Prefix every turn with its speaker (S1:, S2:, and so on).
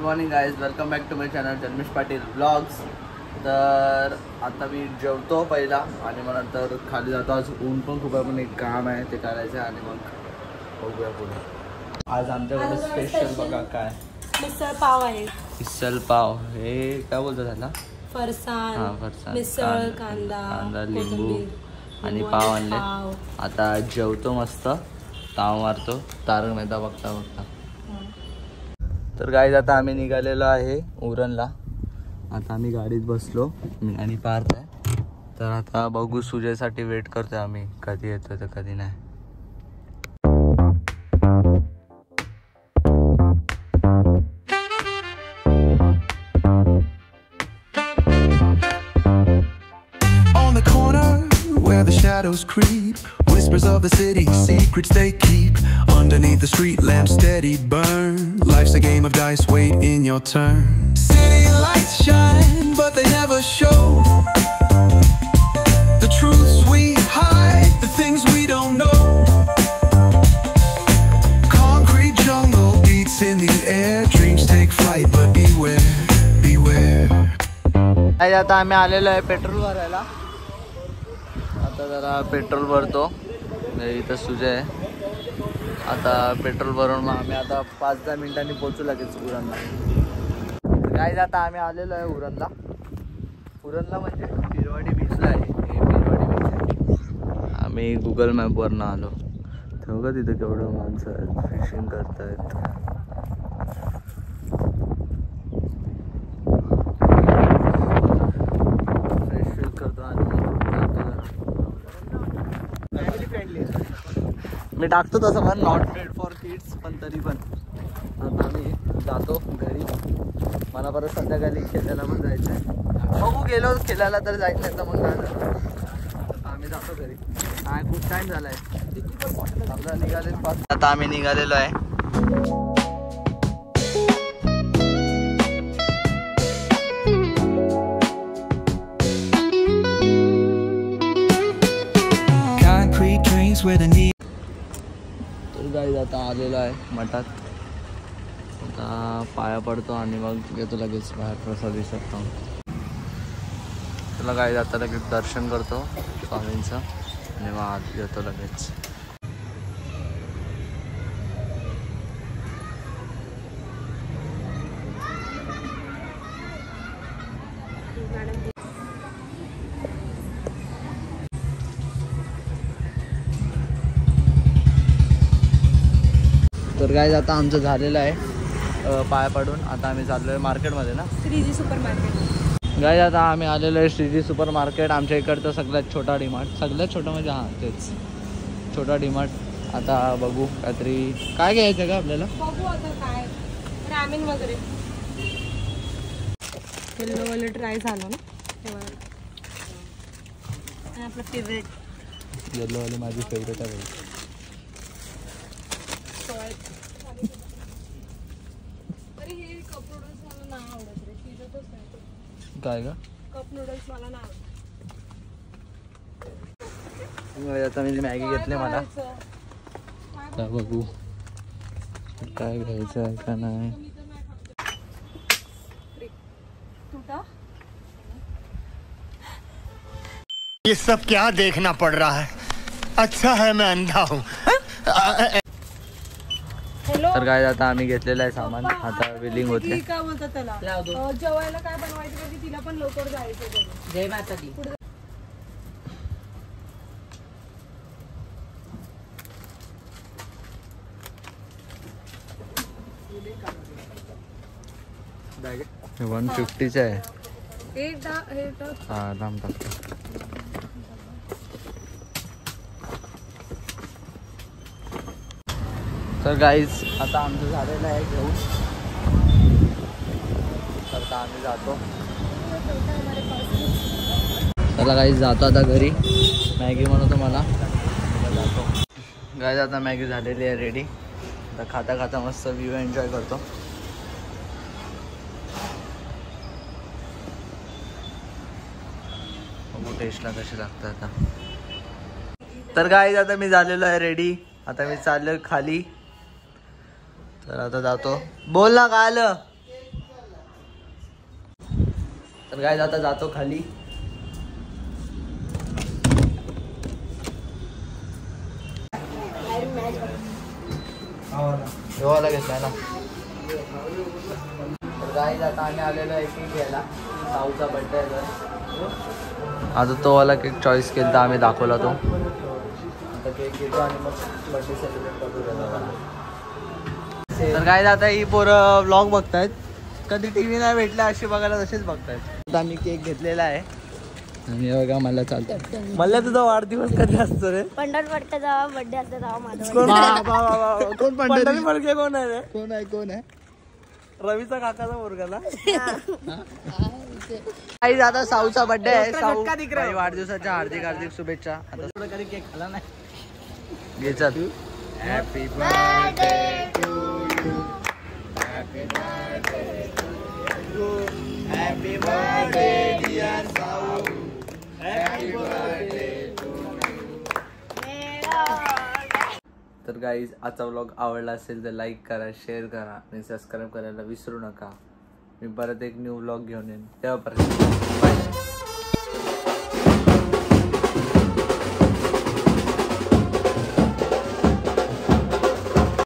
S1: Morning guys, welcome back to my channel Janmesh Patil blogs. तर आता मी जेवतो पहिला आणि मग नंतर खाली जातो. आज ऊन पण खूप आहे, पण एक काम आहे ते करायचं आहे आणि मग बघूया पुढे. आज आमच्याकडे स्पेशल बघा काय
S2: मिसळ पाव आहे.
S1: मिसळ पाव हे काय बोलतात त्याला?
S2: फरसाण.
S1: हां, फरसाण,
S2: मिसळ, कांदा,
S1: लिंबू आणि पाव आणले. आता जेवतो, मस्त ताव मारतो, तारक मेहता बघता. तर गाईज आता आम्ही निघालेलो आहे उरणला. आता आम्ही गाडीत बसलो, मी आणि पार्थ आहे. तर आता बघू, सुजयसाठी वेट करतोय आम्ही, कधी येतो तर कधी नाही.
S3: On the corner where the shadows creep, whispers of the city, secrets they keep. Underneath the street lamp steady burn. Life's a game of dice, wait in your turn. City lights shine, but they never show the truths we hide, the things we don't know. Concrete jungle beats in the air, dreams take flight, but beware, beware.
S1: आता आम्ही आलेलो आहे petrol भरायला. आता जरा petrol भरतो. इथं सुजय आहे. आता पेट्रोल भरून मग आम्ही आता 5-10 मिनिटांनी पोहोचू लगेच उरणला. काय आता आम्ही आलेलो आहे उरणला. उरणला म्हणजे पिरवाडी बीचला आहे. हे पिरवाडी बीच आहे. आम्ही गुगल मॅपवरनं आलो. तेव्हा तिथे केवढं माणसं आहेत, फिशिंग करतायत. फ्रेश फील करतो आणि मी टाकतो तसं, पण नॉट मेड फॉर किड्स, पण तरी पण आता आम्ही जातो घरी. मला परत संध्याकाळी खेळायला पण जायचं आहे. बघू, गेलो खेळायला तर जायचं नाही तर मग जाणार. आम्ही जातो घरी. नाही, खूप टाईम झाला आहे. आपला निघाले. आता आम्ही निघालेलो आहे.
S3: Concrete dreams where the need.
S1: Guys आता आलेलो आहे मठात. आता पाया पडतो आणि मग घेतो लगेच बाहेर प्रसाद दिसत. तुला गाईज आता लगेच दर्शन करतो स्वामींचं आणि मग आत घेतो लगेच. तर गाईज आता आमचं झालेलं आहे पाया पडून. आता आम्ही चाललो आहे मार्केटमध्ये ना,
S2: श्रीजी सुपर मार्केट.
S1: गाईज आता आम्ही आलेलो आहे श्रीजी सुपर मार्केट. आमच्या इकडचं सगळ्यात छोटा डीमार्ट, सगळ्यात छोटा म्हणजे हां तेच छोटा डीमार्ट. आता बघू काहीतरी काय घ्यायचं का आपल्याला.
S2: बघू आता काय रामेन वगैरे. येल्लो वाले ट्राय झालं ना तेव्हा. आपलं फेवरेट
S1: येल्लोवाली माझी फेवरेट आहे.
S2: अरे हे कप नूडल्स मला नाही आवडत रे, शिजतच नाही.
S1: काय का
S2: कप नूडल्स मला नाही आवडत.
S1: आता मी मॅगी घेतली मला. आता बघू काय घ्यायचं आहे का नाही.
S4: ये सब क्या देखना पड़ रहा है. अच्छा है मैं अंधा हूँ.
S1: तर काय आता आम्ही घेतलेलं आहे सामान. आता बिलिंग होते.
S2: काय बोलतात त्याला, जेवायला काय बनवायचं का, तिला पण लवकर जायचं. जय माता दी.
S1: हे 150चं आहे. हां, दाम टाकतो. तर गाईज आता आमचं झालेलं आहे घेऊन. तर आता आम्ही जातो. चला गाईज जातो आता घरी. मॅगी बनवतो मला जातो. गाईज आता मॅगी झालेली आहे रेडी. आता खाता खाता मस्त व्ह्यू एन्जॉय करतो. बघू टेस्टला कशी लागतं आता. तर गाईज आता मी झालेलो आहे रेडी. आता मी चाललो खाली. तर आता जातो. बोल ना काय आलं. तर काय आता जातो खाली. जेवायला घेतलाय ना. तर काय आता आम्ही आलेलो आहे केक घ्यायला. साऊचा बर्थडे आहे तर आता तो वाला केक चॉईस केला तर आम्ही दाखवला तो. आता केक घेतो आणि मग बर्थडे सेलिब्रेट करतो. तर काय आता ही पोरं व्लॉग बघतायत. कधी टीव्ही नाही भेटला अशी बघायला तसेच बघतायत. आता आम्ही केक घेतलेला आहे आणि बघा मला चालतं. मला तुझा वाढदिवस कधी असतो रे?
S5: पंढर पडतं जेव्हा बर्थडे असतो तेव्हा माझा.
S1: कोण पंढरी फडके कोण आहे रे? कोण आहे? रवीचा काकाचा मुलगाला. काही आता साऊचा बर्थडे आहे. साऊ काही वाढदिवसाच्या हार्दिक शुभेच्छा. आता थोडं कधी केक खाला नाही घ्यायचा तू. Happy birthday to you. Happy birthday to you. Happy birthday dear Sau. Happy birthday to you. तर गाईज आजचा व्लॉग आवडला असेल तर लाईक करा, शेअर करा आणि सबस्क्राईब करायला विसरू नका. मी परत एक न्यू व्लॉग घेऊन येईन तेव्हापर्यंत.